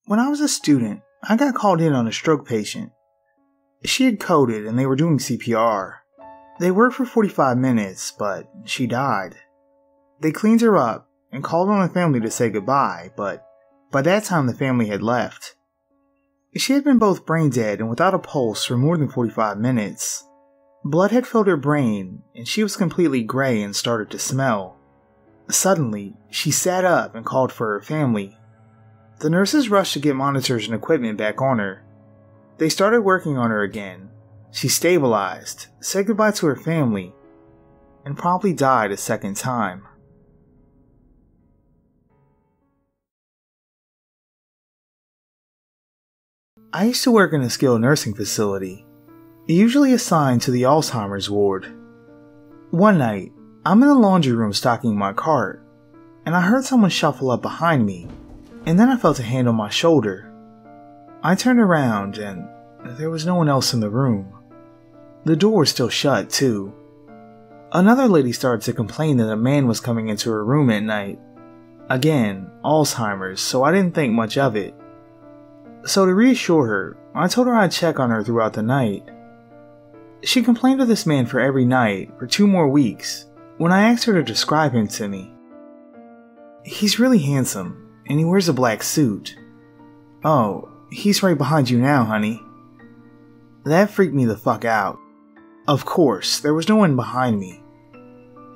When I was a student, I got called in on a stroke patient. She had coded and they were doing CPR. They worked for 45 minutes, but she died. They cleaned her up and called on the family to say goodbye, but by that time the family had left. She had been both brain dead and without a pulse for more than 45 minutes. Blood had filled her brain, and she was completely gray and started to smell. Suddenly, she sat up and called for her family. The nurses rushed to get monitors and equipment back on her. They started working on her again. She stabilized, said goodbye to her family, and promptly died a second time. I used to work in a skilled nursing facility, usually assigned to the Alzheimer's ward. One night, I'm in the laundry room stocking my cart, and I heard someone shuffle up behind me, and then I felt a hand on my shoulder. I turned around, and there was no one else in the room. The door was still shut, too. Another lady started to complain that a man was coming into her room at night. Again, Alzheimer's, so I didn't think much of it. So to reassure her, I told her I'd check on her throughout the night. She complained of this man for every night for 2 more weeks when I asked her to describe him to me. He's really handsome, and he wears a black suit. Oh, he's right behind you now, honey. That freaked me the fuck out. Of course, there was no one behind me.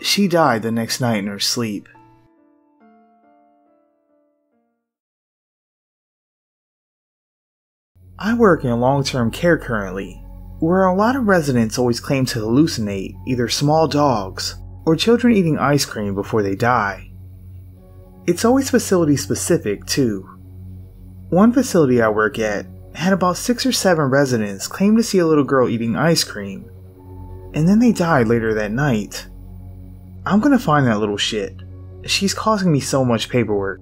She died the next night in her sleep. I work in long-term care currently, where a lot of residents always claim to hallucinate either small dogs or children eating ice cream before they die. It's always facility specific too. One facility I work at had about 6 or 7 residents claim to see a little girl eating ice cream, and then they died later that night. I'm gonna find that little shit. She's causing me so much paperwork.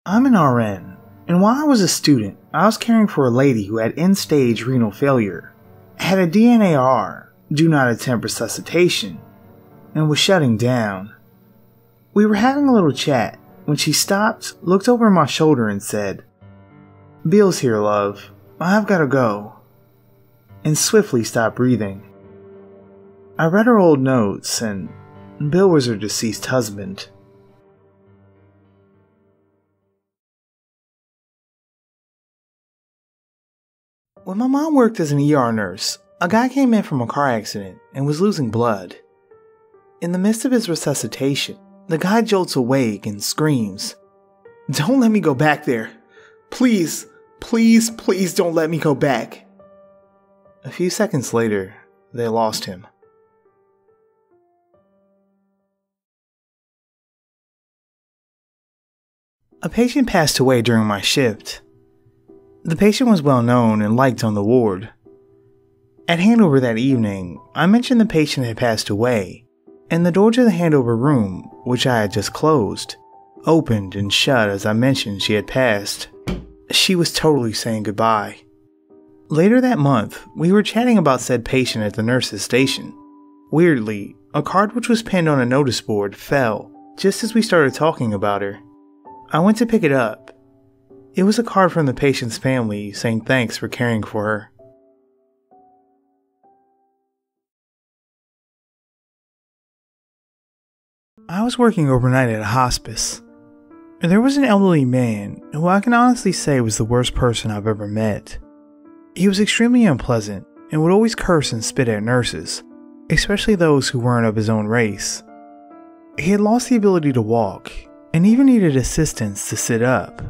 I'm an RN, and while I was a student, I was caring for a lady who had end-stage renal failure, had a DNAR, do not attempt resuscitation, and was shutting down. We were having a little chat when she stopped, looked over my shoulder and said, "Bill's here, love. I've gotta go," and swiftly stopped breathing. I read her old notes, and Bill was her deceased husband. When my mom worked as an ER nurse, a guy came in from a car accident and was losing blood. In the midst of his resuscitation, the guy jolts awake and screams, "Don't let me go back there. Please, please, please don't let me go back." A few seconds later, they lost him. A patient passed away during my shift. The patient was well known and liked on the ward. At handover that evening, I mentioned the patient had passed away, and the door to the handover room, which I had just closed, opened and shut as I mentioned she had passed. She was totally saying goodbye. Later that month, we were chatting about said patient at the nurse's station. Weirdly, a card which was pinned on a notice board fell just as we started talking about her. I went to pick it up. It was a card from the patient's family saying thanks for caring for her. I was working overnight at a hospice. There was an elderly man who I can honestly say was the worst person I've ever met. He was extremely unpleasant and would always curse and spit at nurses, especially those who weren't of his own race. He had lost the ability to walk and even needed assistance to sit up.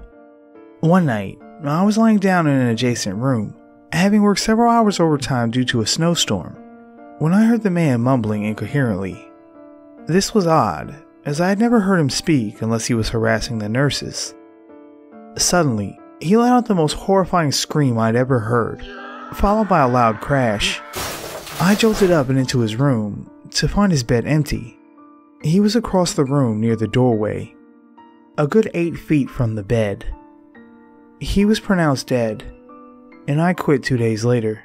One night, I was lying down in an adjacent room, having worked several hours overtime due to a snowstorm, when I heard the man mumbling incoherently. This was odd, as I had never heard him speak unless he was harassing the nurses. Suddenly, he let out the most horrifying scream I'd ever heard, followed by a loud crash. I jolted up and into his room to find his bed empty. He was across the room near the doorway, a good 8 feet from the bed. He was pronounced dead, and I quit 2 days later.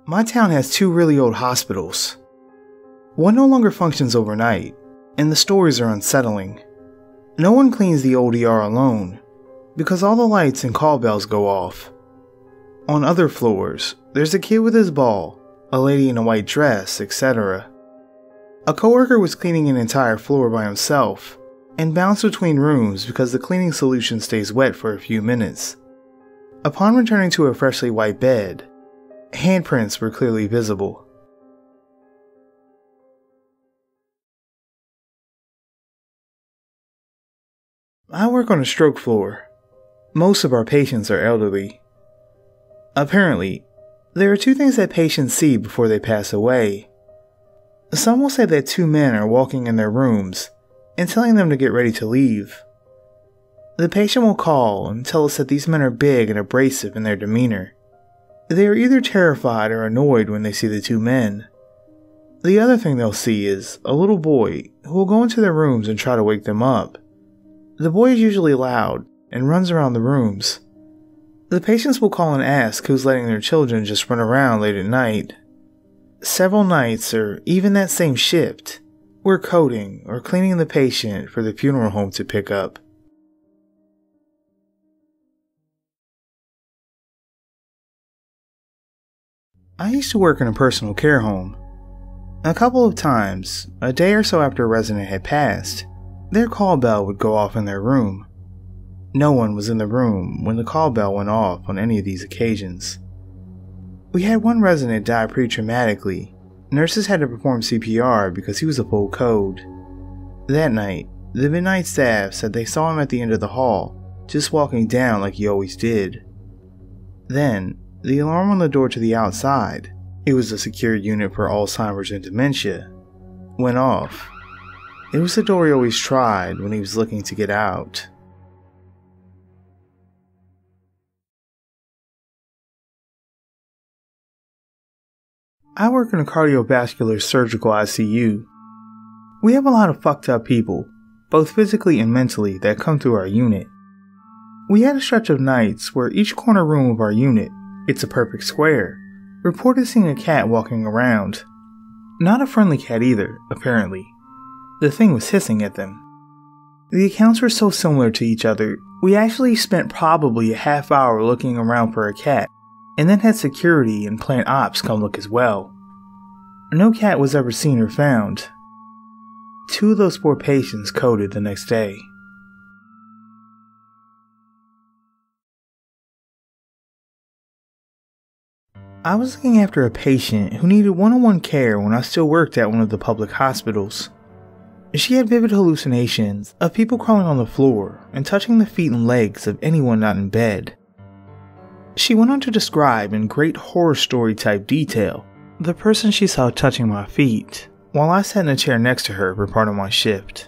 My town has two really old hospitals. One no longer functions overnight, and the stories are unsettling. No one cleans the old ER alone, because all the lights and call bells go off. On other floors, there's a kid with his ball, a lady in a white dress, etc. A coworker was cleaning an entire floor by himself, and bounced between rooms because the cleaning solution stays wet for a few minutes. Upon returning to a freshly wiped bed, handprints were clearly visible. I work on a stroke floor. Most of our patients are elderly. Apparently, there are two things that patients see before they pass away. Some will say that two men are walking in their rooms and telling them to get ready to leave. The patient will call and tell us that these men are big and abrasive in their demeanor. They are either terrified or annoyed when they see the two men. The other thing they'll see is a little boy who will go into their rooms and try to wake them up. The boy is usually loud and runs around the rooms. The patients will call and ask who's letting their children just run around late at night. Several nights, or even that same shift, we're coding or cleaning the patient for the funeral home to pick up. I used to work in a personal care home. A couple of times, a day or so after a resident had passed, their call bell would go off in their room. No one was in the room when the call bell went off on any of these occasions. We had one resident die pretty traumatically. Nurses had to perform CPR because he was a full code. That night, the midnight staff said they saw him at the end of the hall, just walking down like he always did. Then, the alarm on the door to the outside, it was a secure unit for Alzheimer's and dementia, went off. It was the door he always tried when he was looking to get out. I work in a cardiovascular surgical ICU. We have a lot of fucked up people, both physically and mentally, that come through our unit. We had a stretch of nights where each corner room of our unit, it's a perfect square, reported seeing a cat walking around. Not a friendly cat either, apparently. The thing was hissing at them. The accounts were so similar to each other, we actually spent probably a half hour looking around for a cat, and then had security and plant ops come look as well. No cat was ever seen or found. 2 of those 4 patients coded the next day. I was looking after a patient who needed one-on-one care when I still worked at one of the public hospitals. She had vivid hallucinations of people crawling on the floor and touching the feet and legs of anyone not in bed. She went on to describe in great horror story type detail the person she saw touching my feet while I sat in a chair next to her for part of my shift.